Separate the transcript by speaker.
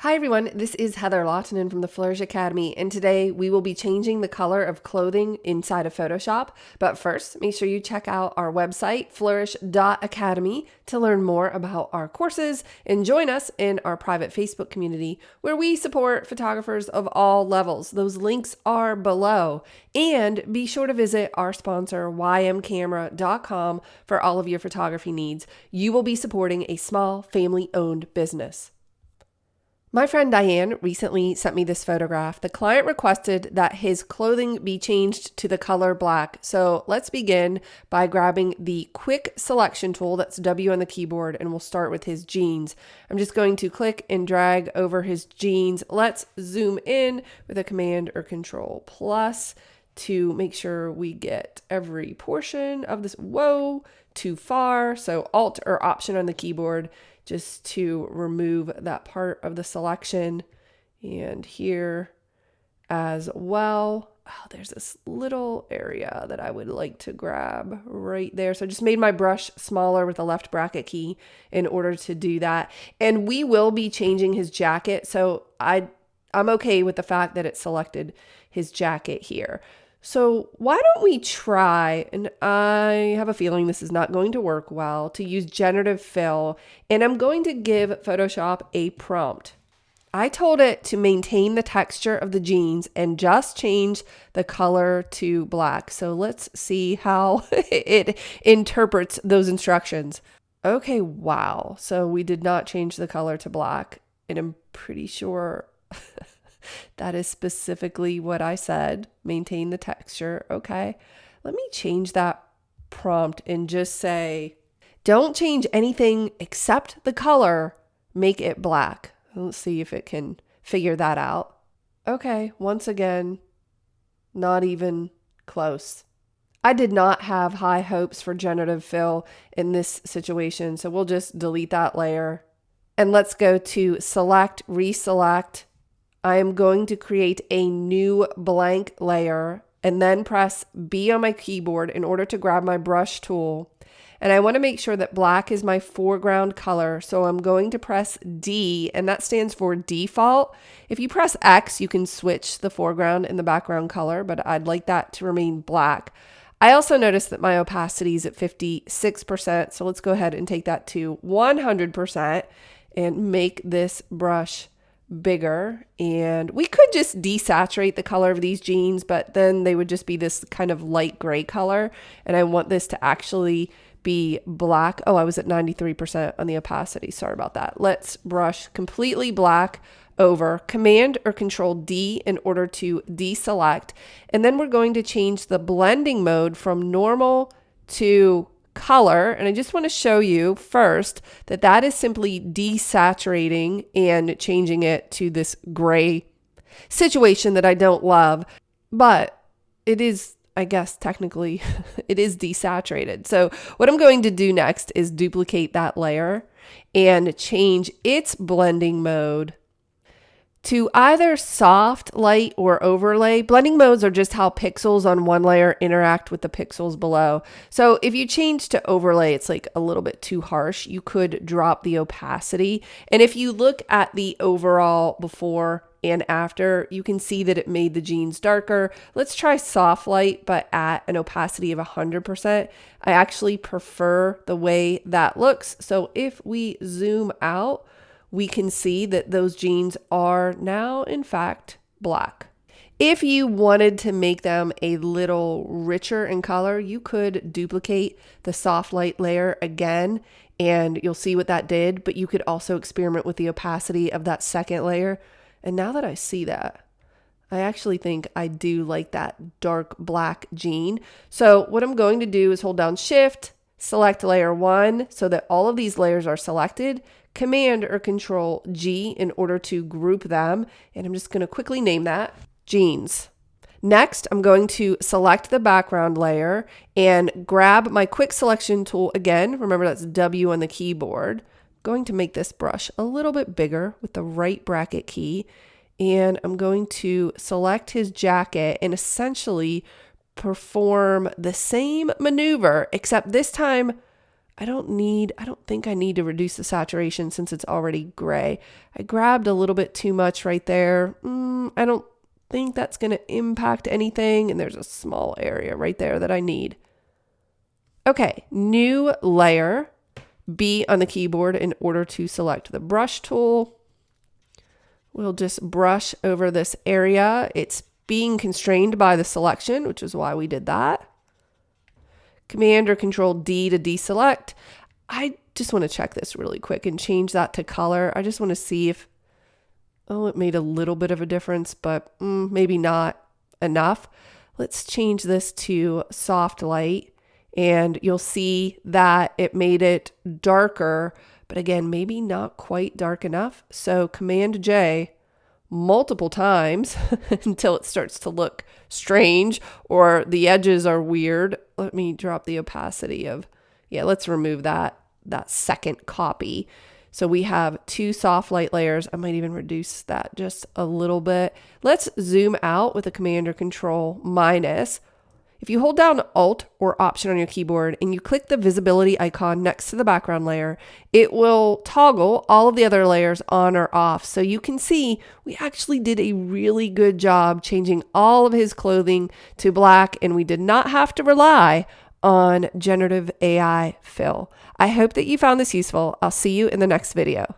Speaker 1: Hi everyone, this is Heather Lahtinen from the Flourish.Academy, and today we will be changing the color of clothing inside of Photoshop. But first, make sure you check out our website, Flourish.Academy, to learn more about our courses and join us in our private Facebook community where we support photographers of all levels. Those links are below. And be sure to visit our sponsor, ymcamera.com, for all of your photography needs. You will be supporting a small family-owned business. My friend Diane recently sent me this photograph. The client requested that his clothing be changed to the color black. So let's begin by grabbing the quick selection tool, that's W on the keyboard, and we'll start with his jeans. I'm just going to click and drag over his jeans. Let's zoom in with a Command or Control plus to make sure we get every portion of this. Whoa, too far. So Alt or Option on the keyboard just to remove that part of the selection. And here as well. Oh, there's this little area that I would like to grab right there. So I just made my brush smaller with the left bracket key in order to do that. And we will be changing his jacket. So I'm okay with the fact that it selected his jacket here. So why don't we try, and I have a feeling this is not going to work well, to use generative fill, and I'm going to give Photoshop a prompt. I told it to maintain the texture of the jeans and just change the color to black. So let's see how it interprets those instructions. Okay, wow. So we did not change the color to black, and I'm pretty sure that is specifically what I said. Maintain the texture. Okay. Let me change that prompt and just say, don't change anything except the color. Make it black. Let's see if it can figure that out. Okay. Once again, not even close. I did not have high hopes for generative fill in this situation. So we'll just delete that layer. And let's go to select, reselect. I am going to create a new blank layer and then press B on my keyboard in order to grab my brush tool. And I want to make sure that black is my foreground color. So I'm going to press D, and that stands for default. If you press X, you can switch the foreground and the background color, but I'd like that to remain black. I also noticed that my opacity is at 56%. So let's go ahead and take that to 100% and make this brush bigger. And we could just desaturate the color of these jeans, but then they would just be this kind of light gray color. And I want this to actually be black. Oh, I was at 93% on the opacity. Sorry about that. Let's brush completely black over. Command or Control D in order to deselect. And then we're going to change the blending mode from normal to color. And I just want to show you first that that is simply desaturating and changing it to this gray situation that I don't love, but it is, I guess technically it is desaturated. So what I'm going to do next is duplicate that layer and change its blending mode to either soft, light, or overlay. Blending modes are just how pixels on one layer interact with the pixels below. So if you change to overlay, it's like a little bit too harsh. You could drop the opacity. And if you look at the overall before and after, you can see that it made the jeans darker. Let's try soft light, but at an opacity of 100%. I actually prefer the way that looks. So if we zoom out, we can see that those jeans are now, in fact, black. If you wanted to make them a little richer in color, you could duplicate the soft light layer again, and you'll see what that did, but you could also experiment with the opacity of that second layer. And now that I see that, I actually think I do like that dark black jean. So what I'm going to do is hold down Shift, select layer 1 so that all of these layers are selected, Command or Control G in order to group them. And I'm just going to quickly name that jeans. Next, I'm going to select the background layer and grab my quick selection tool again. Remember, that's W on the keyboard. I'm going to make this brush a little bit bigger with the right bracket key. And I'm going to select his jacket and essentially perform the same maneuver, except this time I don't think I need to reduce the saturation since it's already gray. I grabbed a little bit too much right there. I don't think that's going to impact anything. And there's a small area right there that I need. Okay, new layer. B on the keyboard in order to select the brush tool. We'll just brush over this area. It's being constrained by the selection, which is why we did that. Command or Control D to deselect. I just want to check this really quick and change that to color. I just want to see if, it made a little bit of a difference, but maybe not enough. Let's change this to soft light. And you'll see that it made it darker, but again, maybe not quite dark enough. So Command J multiple times until it starts to look strange or the edges are weird. Let me drop the opacity let's remove that second copy. So we have 2 soft light layers. I might even reduce that just a little bit. Let's zoom out with a Command or Control minus. If you hold down Alt or Option on your keyboard and you click the visibility icon next to the background layer, it will toggle all of the other layers on or off. So you can see we actually did a really good job changing all of his clothing to black, and we did not have to rely on generative AI fill. I hope that you found this useful. I'll see you in the next video.